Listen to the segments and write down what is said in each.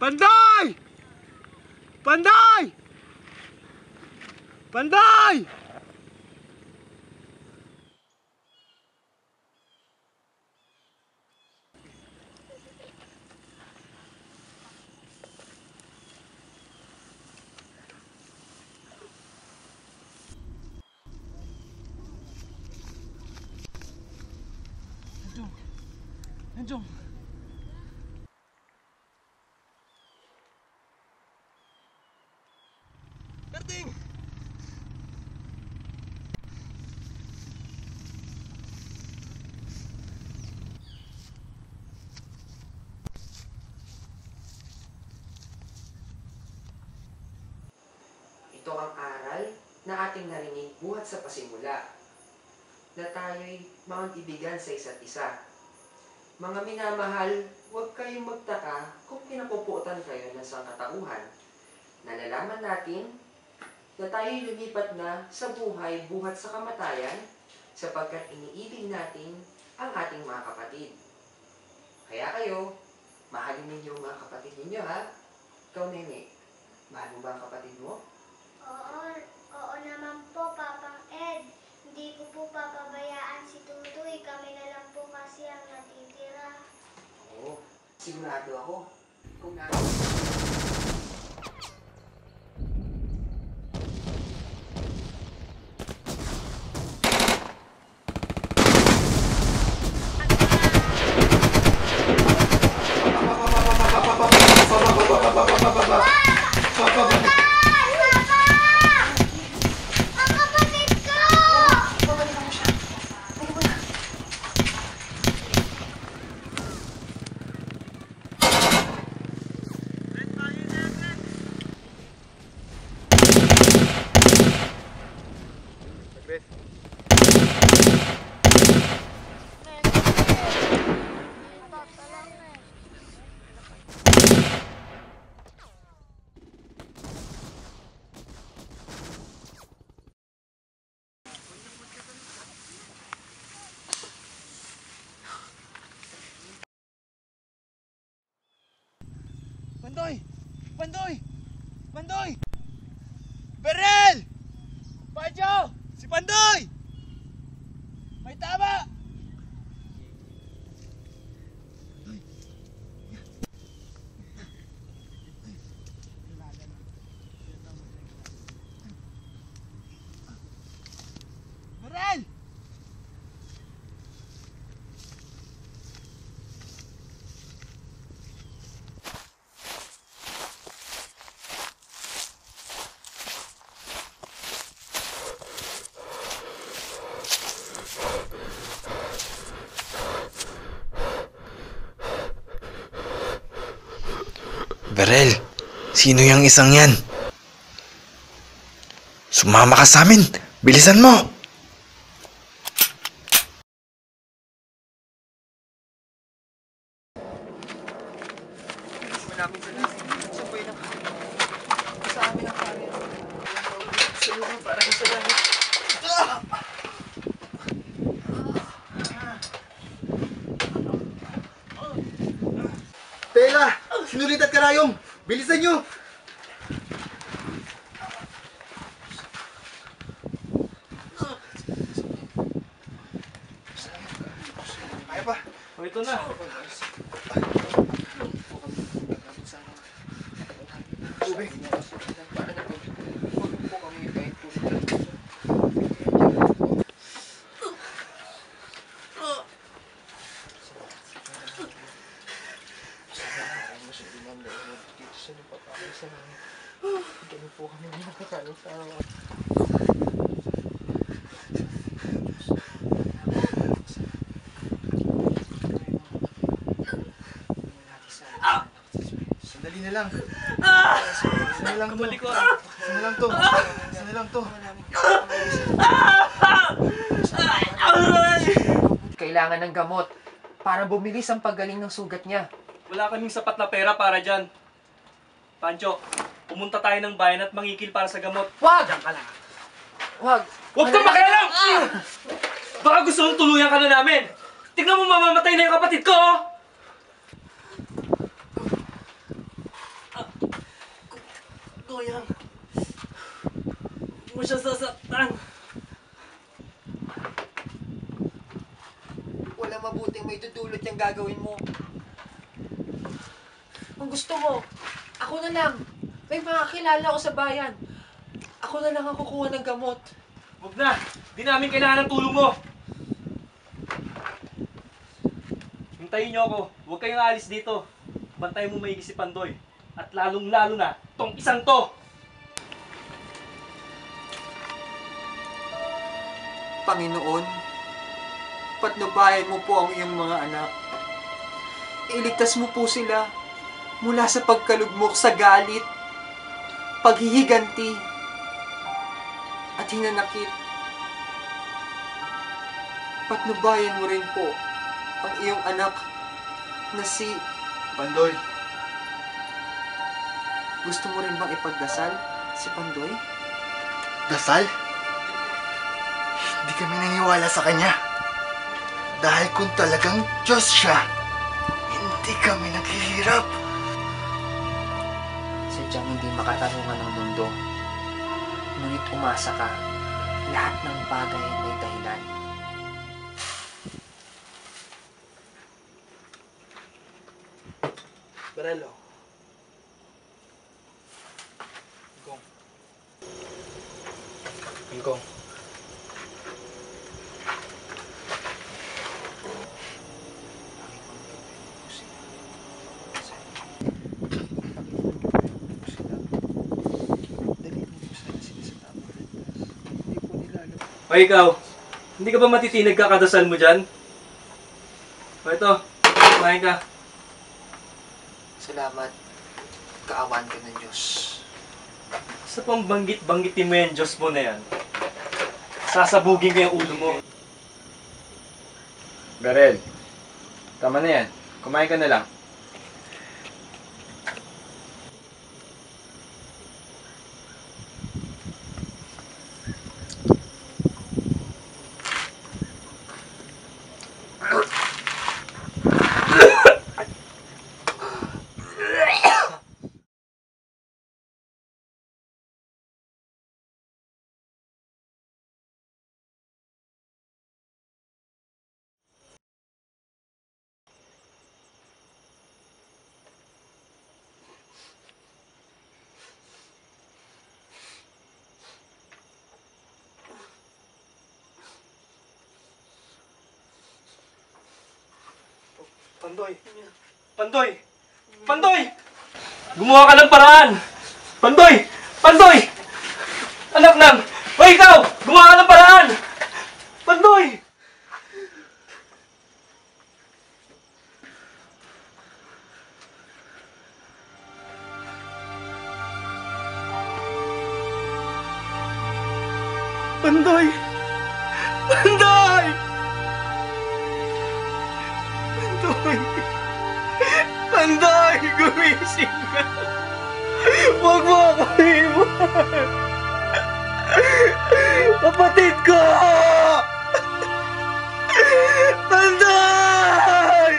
Panday! Panday! Panday! Nandiyan. Karding! Ito ang aral na ating narinig buhat sa pasimula, na tayo'y makag-ibigan sa isa't isa. Mga minamahal, huwag kayong magtaka kung pinapuputan kayo ng sangkatauhan. Nalalaman natin na tayo'y lumipat na sa buhay buhat sa kamatayan sapagkat iniibig natin ang ating mga kapatid. Kaya kayo, mahalin ninyo ang mga kapatid ninyo, ha? Ikaw, Nene, mahal mo ba ang kapatid mo? Oo naman po, Papang Ed. Hindi ko po papabayaan si Tutoy. Kami na lang po kasi ang natitira. Oo, sigurado ako. Kung na... Pandoy! Pandoy! Pandoy! Berel! Pacho! Si Pandoy! May tama! Berel! Berel, sino yung isang yan? Sumama ka sa amin! Bilisan mo! Malapit sa natin. Sabay na kami. Sa amin ang kami. Sa lupa parang sa langit. Tela! Sinulit at karayom! Bilisan nyo! Kaya pa! O, ito na. Tubig! Sandali na lang. Sandali lang to. Sandali lang to. Sandali lang to. Kailangan ng gamot para bumilis ang paggaling ng sugat niya. Wala kaming sapat na pera para dyan. Pancho, pumunta tayo ng bayan at mangikil para sa gamot. Wag! Wag! Huwag kang makialam! Baka gusto mong tuluyan ka na namin. Tignan mo, mamamatay na yung kapatid ko! Tuyang. Huwag mo siya sasaktan. Wala mabuting may dudulot yung gagawin mo. Kung gusto mo, ako na lang. May mga kilala ko sa bayan. Ako na lang ang kukuha ng gamot. Huwag na. Di namin kailangan ng tulong mo. Hintayin niyo ako. Huwag kayong aalis dito. Bantayan mo maigi si Pandoy. At lalong-lalo na, tong isang to! Panginoon, patnubayan mo po ang iyong mga anak. Iligtas mo po sila mula sa pagkalugmok sa galit, paghihiganti, at hinanakit. Patnubayan mo rin po ang iyong anak na si... Pandoy, Gusto mo rin bang ipagdasal si Pandoy? dasal? Hindi kami naniwala sa kanya. Dahil kung talagang Diyos siya, hindi kami naghihirap. Sadyang hindi makatarungan ng mundo. Ngunit umasa ka, lahat ng bagay may dahilan. Barelo. Ingkong. Ingkong. O ikaw, hindi ka ba matitinag kakadasal mo dyan? O ito, kumain ka. Salamat. Kaawan ka ng Diyos. Sa pambanggit-banggitin mo yung Diyos mo na yan, sasabugin ko yung ulo mo. Berel, tama na yan. Kumain ka na lang. Pandoy! Pandoy! Pandoy! Gumawa ka ng paraan! Pandoy! Pandoy! Anak lang! O ikaw! Gumawa ka ng paraan! Pandoy! Pandoy! Pandoy! Pandoy! Pandoy! Gumising ka! Huwag mo ako iwan! Kapatid ko! Pandoy!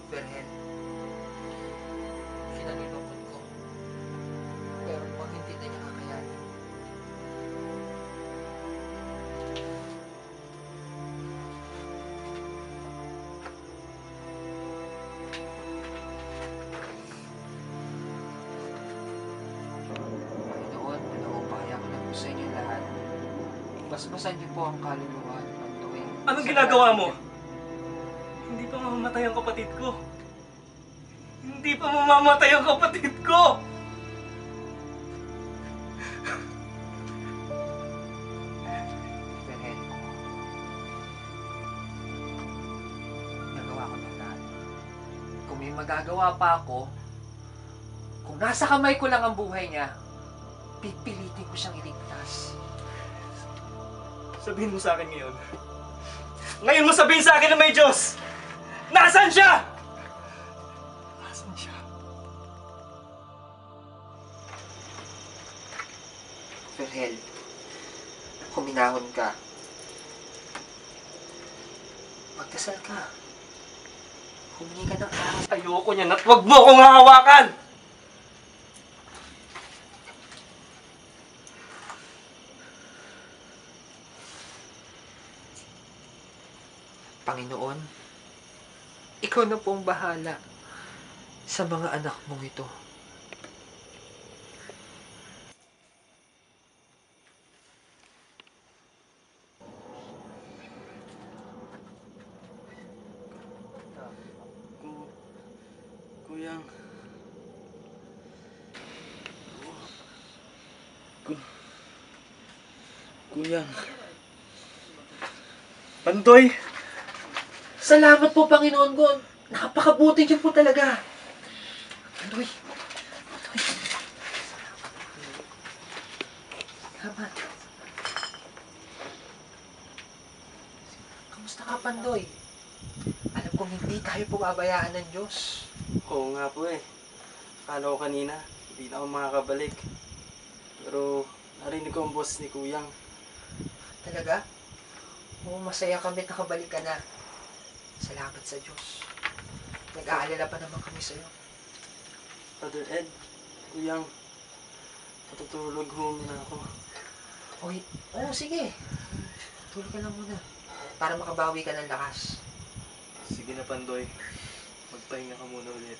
Berhel, kinalilungkot ko. Pero mukhang hindi na niya kakayanin. Panginoon, naubaya ko na po sa inyo lahat. Basbasan niyo po ang kaluluwa ni Pandoy. Anong ginagawa mo? Hindi pa mamamatay ang kapatid ko. Hindi pa mamamatay ang kapatid ko! Berhel, nagawa ko na lahat. Kung may magagawa pa ako, kung nasa kamay ko lang ang buhay niya, pipilitin ko siyang iligtas. Sabihin mo sa akin ngayon. Ngayon mo sabihin sa akin na may Diyos! Nasaan siya? Nasaan siya? Verhel, kuminahon ka. Magdasal ka. Humingi ka ng araw. Ayoko niyan at huwag mo akong hahawakan! Panginoon, ikaw na pong bahala sa mga anak mong ito. Kuyang... Kuyang... Pandoy! Salamat po, Panginoon ko. Napakabuti niyo po talaga. Pandoy. Pandoy. Salamat. Kamusta ka, Pandoy? Alam kong hindi tayo pumabayaan ng Diyos. Oo nga po eh. Akala ko kanina, hindi na ako makakabalik. Pero narinig ko ang boss ni Kuyang. Talaga? Oo, masaya kami at nakabalik ka na. Salamat sa Diyos. Nag-aalala pa naman kami sa'yo. Father Ed, Kuyang, matutulog ho muna ako. Oy, oo, sige. Tulog ka lang muna. Para makabawi ka ng lakas. Sige na, Pandoy. Magpahinga ka muna ulit.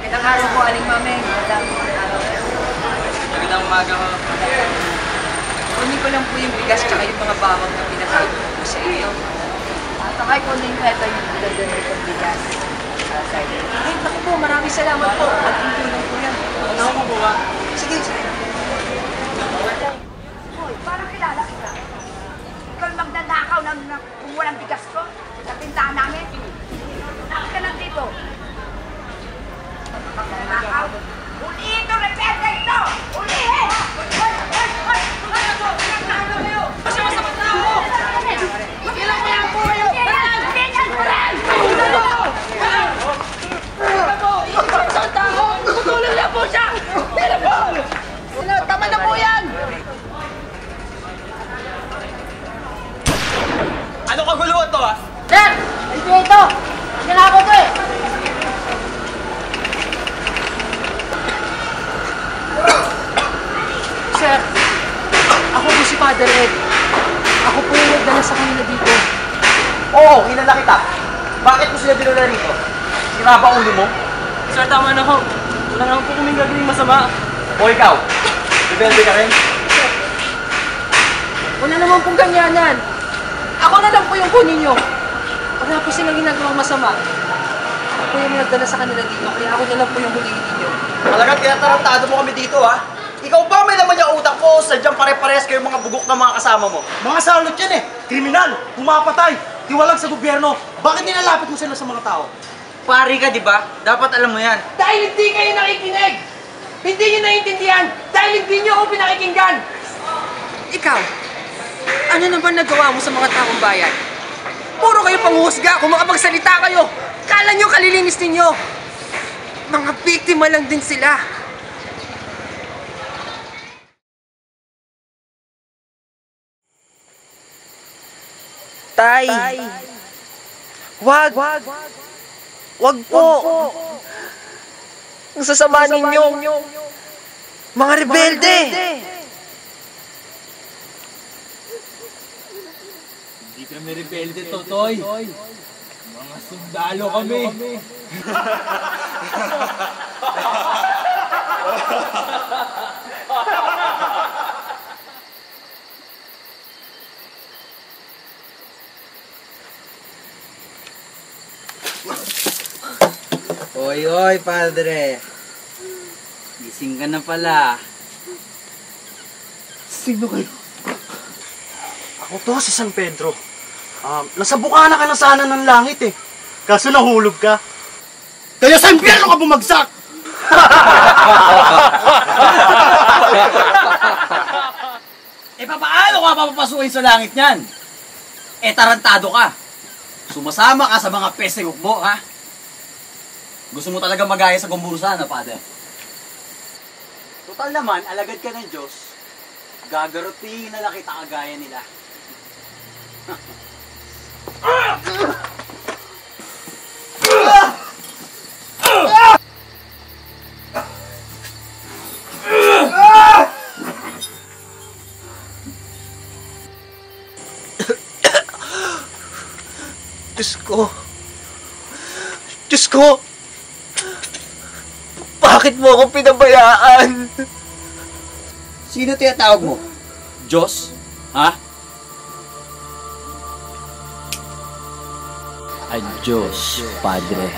Magandang araw po, Aling Mame. Magandang araw. Magandang umaga ho. Kunin ko lang po yung bigas tsaka yung mga bawang na pinatago ko sa inyo. Takay ko na yung ito yung ganda na itong bigas. Ay, naku po, maraming salamat po. At yung tulong po yan. Ano ko po ba? Sige, sige. Hoy, parang kilala kita. Ikaw yung magnanakaw ng kumuha ng bigas ko sa tindahan namin. Nakit ka lang dito. Magnanakaw. Ulihin ito, rebelde ito! Ulihin! Masama-sama na ako! Ilang mo yan po kayo! Ganyan ko rin! Isang tao! Putulong na po siya! Tira po! Tama na po yan! Ano kaguluhan to ha? Sir! Hindi ito! Ginagawa ko eh! Sir, ako po si Father Ed. Ako po yung nagdala sa kanila dito. Oo, hinala kita. Bakit mo sila dinala rito? Sira ba ulo mo? Sir, tama na ho. Wala naman po kaming gagawing masama. O ikaw, rebelde ka rin? Wala naman pong ganyanan. Ako na lang po yung kunin nyo. Wala po silang ginagawang masama. Ako po yung nagdala sa kanila dito, kaya ako na lang po yung huliin ninyo. Talagang tinatarantado mo kami dito ha? Ikaw ba may laman yung utak mo? Sadyang pare-parehas kayo mga bugok ng mga kasama mo? Mga salot yan eh! Kriminal! Pumapatay! Tiwalag sa gobyerno! Bakit nilalapit mo sila sa mga tao? Pari ka, di ba? Dapat alam mo yan. Dahil hindi kayo nakikinig! Hindi nyo naiintindihan! Dahil hindi nyo ako pinakikinggan! Ikaw, ano naman nagawa mo sa mga taong bayan? Puro kayo panghuhusga kung makapagsalita kayo! Kala nyo kalilinis ninyo! Mga biktima lang din sila! Tay! Wag! Wag po! Ang sasama ninyo! Mga rebelde! kami rebelde, Totoy. Mga sundalo kami. Oy, padre. Gising ka na pala. Sino kayo? Ako to, si San Pedro. Nasa bukana ka na sana ng langit eh. Kaso nahulog ka. Kaya sa impyerno ka bumagsak! Paano ka papapasukin sa langit niyan? Tarantado ka. Sumasama ka sa mga peste gukbo, ha? Gusto mo talaga magaya sa gumbursa, na, Father? Total naman, alagad ka ng Diyos. Gagarutiin na lang kita kagaya nila. Diyos ko! Bakit mo ako pinabayaan? Sino tinatawag mo? Diyos? Ha? Adios, Padre.